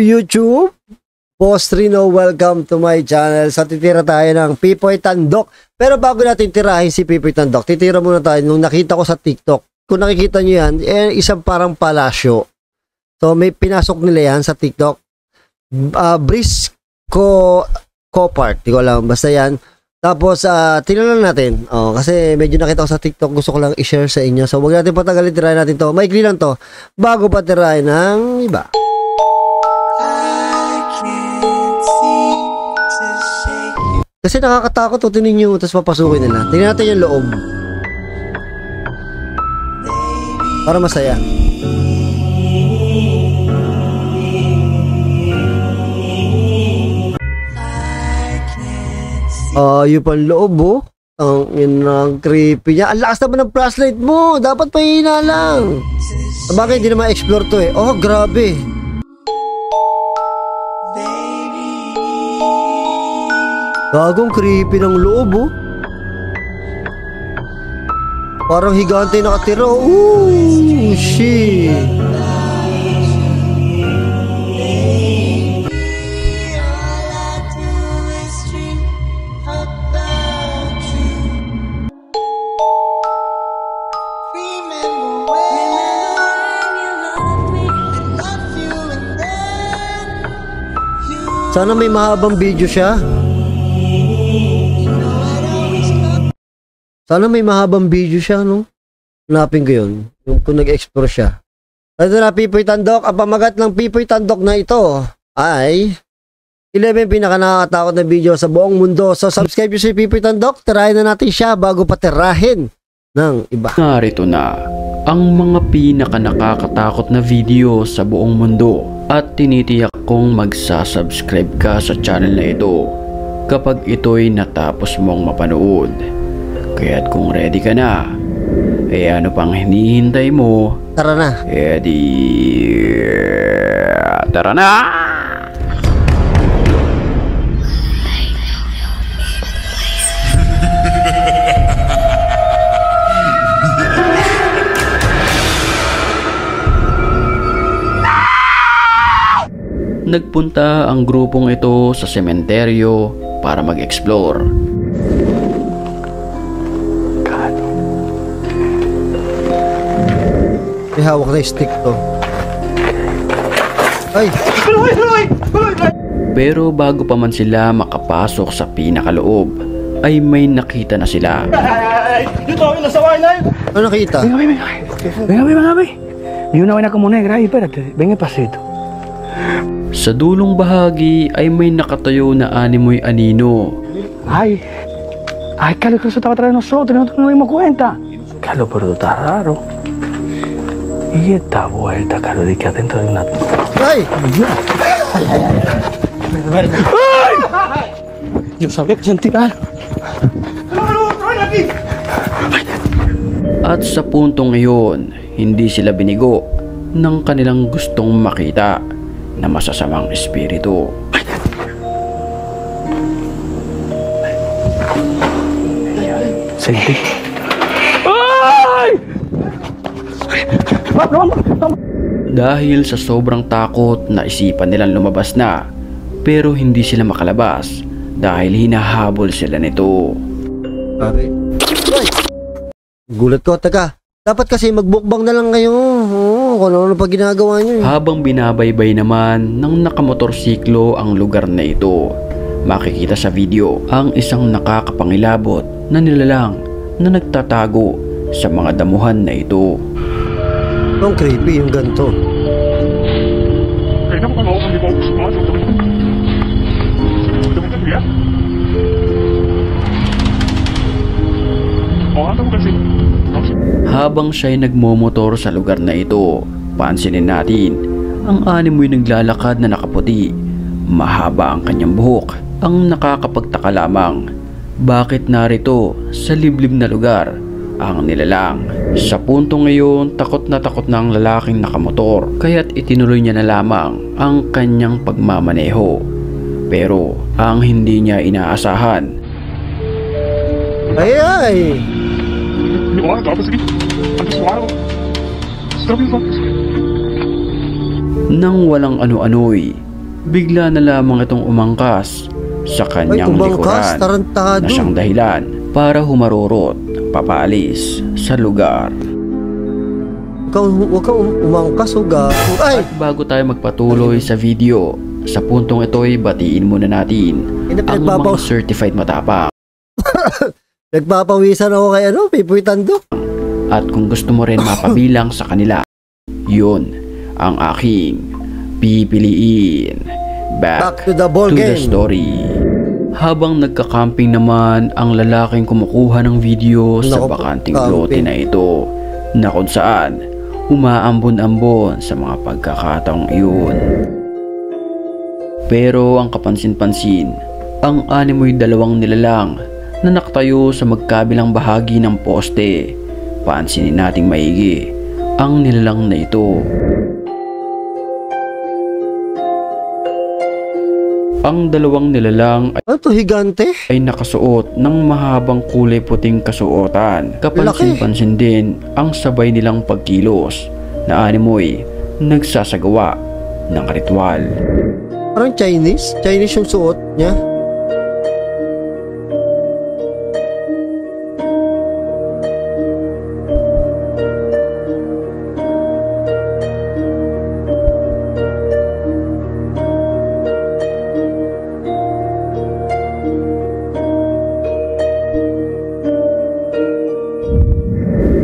YouTube! Boss Rino, welcome to my channel. Sa titira tayo ng Pipoy Tandok. Pero bago natin tirahin si Pipoy Tandok, titira muna tayo nung nakita ko sa TikTok. Kung nakikita nyo yan, isang parang palasyo. So may pinasok nila yan sa TikTok. Brisco Park, di ko alam, basta yan. Tapos tingnan lang natin. Kasi medyo nakita ko sa TikTok, gusto ko lang i-share sa inyo. So wag natin patagalin, tirahin natin to. Maikli lang to bago pa tirahin ng iba. Kasi nakakatakot, tingnan nyo, tapos papasukin nila. Tingnan natin yung loob. Para masaya. Yung pang loob, oh. Ang creepy niya. Ang lakas naman ng flashlight mo. Dapat pahina lang. Bakit hindi naman explore to eh? Oh, grabe. Bagong creepy ng loob, oh. Parang higante nakatira. Ooh, shit. Sana may mahabang video siya. Sana may mahabang video siya, no? Hanapin ko yun. Yung kung nag-explore siya. Ito na, Pipoy Tandok. Ang pamagat ng Pipoy Tandok na ito ay 11 pinaka-nakakatakot na video sa buong mundo. So, subscribe nyo si Pipoy Tandok. Tirahin na natin siya bago pa tirahin ng iba. Narito na ang mga pinaka-nakakatakot na video sa buong mundo. At tinitiyak kong magsasubscribe ka sa channel na ito kapag ito'y natapos mong mapanood. Kaya't kung ready ka na, ano pang hinihintay mo? Tara na. Tara na! Nagpunta ang grupong ito sa sementeryo para mag-explore. May hawak na stick to. Ay! Pero bago pa man sila makapasok sa pinakaloob, ay may nakita na sila. Ano nakita? Venga. Y una vaina como negra ahí, espérate, ven pasito. Sa dulong bahagi ay may nakatayo na animoy anino. Ay, Carlos, que eso estaba atrás de nosotros, nosotros no nos dimos cuenta. Carlos, pero está raro. Y esta vuelta, Carlos, de que adentro de una... Ay! ¡Ay! Yo sabía que sentí algo. At sa puntong iyon, hindi sila binigo ng kanilang gustong makita na masasamang espiritu. Sentí. Ay! Dahil sa sobrang takot, naisipan nilang lumabas na, pero hindi sila makalabas dahil hinahabol sila nito. Pare. Ay! Gulat ko, taga. Dapat kasi magbukbang na lang kayo. Kung ano pa ginagawa nyo. Habang binabaybay naman ng nakamotorsiklo ang lugar na ito, makikita sa video ang isang nakakapangilabot na nilalang na nagtatago sa mga damuhan na ito. Ang creepy yung ganito. Habang siya'y nagmomotor sa lugar na ito, pansinin natin ang animoy naglalakad na nakaputi. Mahaba ang kanyang buhok. Ang nakakapagtaka lamang, bakit narito sa liblib na lugar ang nilalang? Sa punto ngayon, takot na ang lalaking nakamotor, kaya't itinuloy niya na lamang ang kanyang pagmamaneho. Pero ang hindi niya inaasahan, Ay! nang walang ano-ano'y bigla na lamang itong umangkas sa Ay, kanyang umangkas, likuran tarantado. na siyang dahilan para humarurot papaalis sa lugar. Huwag ka umangkas, uga. Ay! At bago tayo magpatuloy sa video, sa puntong ito ay batiin muna natin ang mga certified matapang. Nagpapawisan ako kay Pipoy Tandok. At kung gusto mo rin mapabilang sa kanila, yun ang aking pipiliin. Back to the ball to game. the story. Habang nagka-camping naman ang lalaking kumukuha ng video sa Naku, bakanting camping. lote na ito, na kung saan umaambon-ambon sa mga pagkakataong iyon. Pero ang kapansin-pansin, ang animoy dalawang nilalang na nakatayo sa magkabilang bahagi ng poste. Pansinin nating maigi ang nilalang na ito. Ang dalawang nilalang Ano to, higante? ay nakasuot ng mahabang kulay puting kasuotan. Kapansin-pansin din ang sabay nilang pagkilos na animoy nagsasagawa ng ritual. Parang Chinese? Chinese yung suot niya?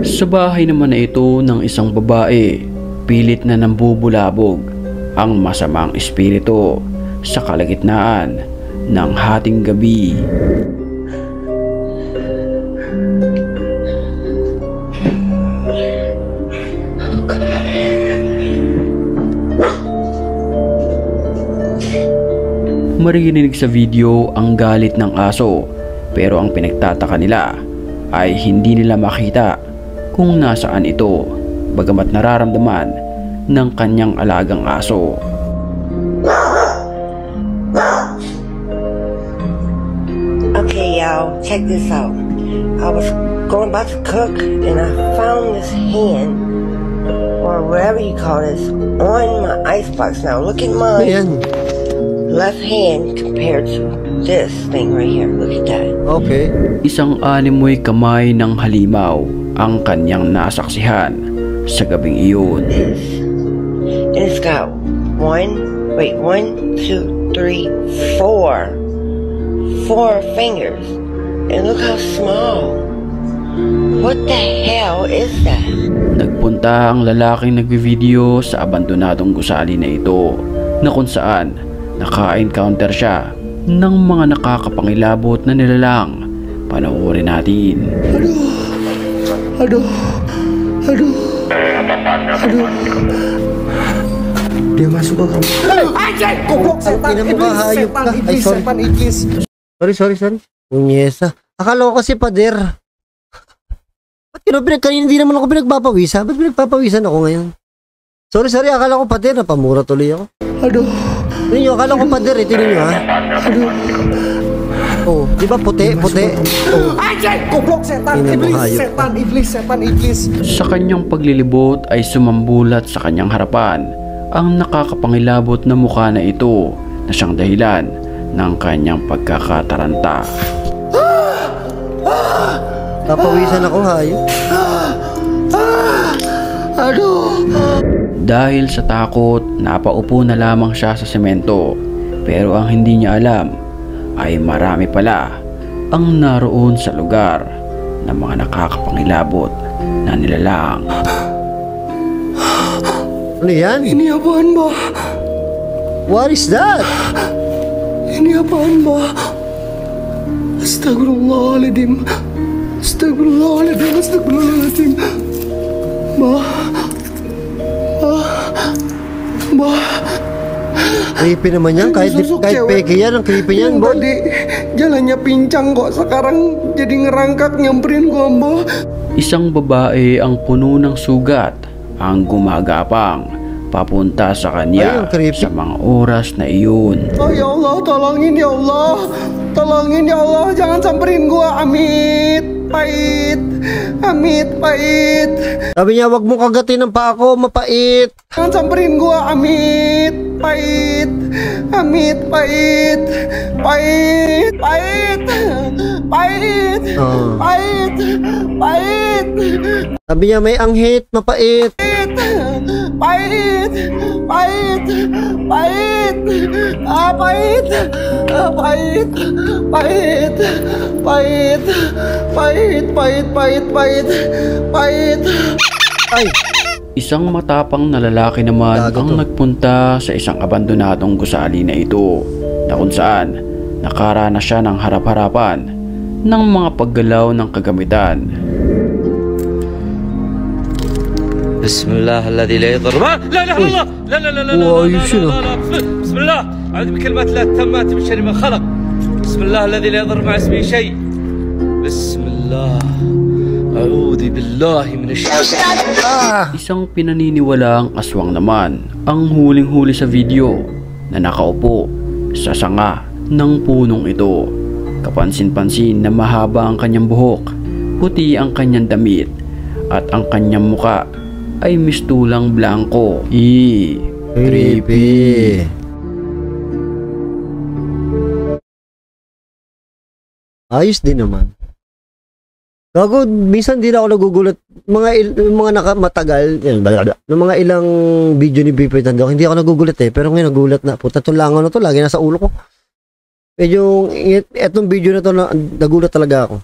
Sa bahay naman na ito ng isang babae, pilit na nambubulabog ang masamang espiritu sa kalagitnaan ng hating gabi. Maririnig sa video ang galit ng aso, pero ang pinagtataka nila ay hindi nila makita kung nasaan ito, bagamat nararamdaman ng kanyang alagang aso. Okay, y'all, check this out. I was going about to cook and I found this hand, or whatever you call this, on my icebox. Now look at mine. Ayan. Left hand compared to this thing right here. Look at that. Okay. Isang animoy kamay ng halimaw ang kanyang nasaksihan sa gabing iyon. This. And it's got 1, 2, 3, 4. 4 fingers. And look how small. What the hell is that? Nagpunta ang lalaking nagbivideo sa abandonadong gusali na ito, na kung saan naka-encounter siya ng mga nakakapangilabot na nilalang. Panoorin natin. Aduh. Dia masuk ke kamar. Goblok setan, Ina mo iblis, ka, hayop setan, ka. Ay, iblis, sorry. setan, iblis. Sorry. Punyesa. Akala ko kasi pader. Ba't kanina hindi naman ako pinagpapawisa? Ba't pinagpapawisan ako ngayon? Sorry, akala ko pader. Napamura tuloy ako. Aduh. Tignan nyo, akala ko pader eh. Tignan nyo ha. Aduh. Oh, di ba puti? Oh. Goblok setan, Ina mo, iblis, hayop ka. setan, iblis. Sa kanyang paglilibot ay sumambulat sa kanyang harapan ang nakakapangilabot na mukha na ito na siyang dahilan ng kanyang pagkakataranta. Papawisan ako hayop. Aduh. Dahil sa takot, napaupo na lamang siya sa semento. Pero ang hindi niya alam ay marami pala ang naroon sa lugar ng mga nakakapangilabot na nilalang. Ano yan? Ini apaan, Mbak? What is that? Ini apaan, Mbak? Astagfirullahaladzim. Astagfirullahaladzim. Mbak. Creepy naman yan. Kahit peke yan, ang creepy yan, Yang boy. tadi jalannya pincang kok, sekarang jadi ngerangkak nyamperin gua, Mbak. Isang babae ang puno ng sugat ang gumagapang papunta sa Ay, kanya ang creepy. sa mga oras na iyon. Oh ya Allah, tolongin ya Allah. Tolongin ya Allah, jangan samperin gua, Amit. Pait. Amit, pait. Sabi niya, wag mo kagatin ng paa ko, mapait. Jangan samperin gua, Amit. Pait. Amit, pait. Pait. Pait. Pait. Oh. Pait. Pait. Sabi niya, may anghit, mapait. Pait. Pait. Pait. Ah, pait. Ah, pait. Pait. Pait. Pait. Pait. Pait. Pait. Pait. Ay, Isang matapang na lalaki naman Gago ang to. nagpunta sa isang abandonadong gusali na ito, na kung saan nakaranas siya ng harap-harapan ng mga paggalaw ng kagamitan. بسم الله الذي لا يضر ما لا اله الا الله لا لا لا لا هو لا لا شنو؟ لا لا بسم الله اعوذ بكلمات الله التامات من شر ما خلق بسم الله الذي لا يضر مع اسمه شيء بسم الله اعوذ بالله من الشيطان. Isang pinaniniwalaang aswang naman ang huling-huli sa video na nakaupo sa sanga ng punong ito. Kapansin-pansin na mahaba ang kanyang buhok, puti ang kanyang damit, at ang kanyang muka ay mistulang blanco. creepy. Ayos din naman. Gago, minsan din ako nagugulat. Mga matagal, ng mga ilang video ni Pipoy Tandok, hindi ako nagugulat pero ngayon nagulat na. Puta, itong langaw na to, lagi nasa ulo ko. Medyo, etong video na to, nagulat talaga ako.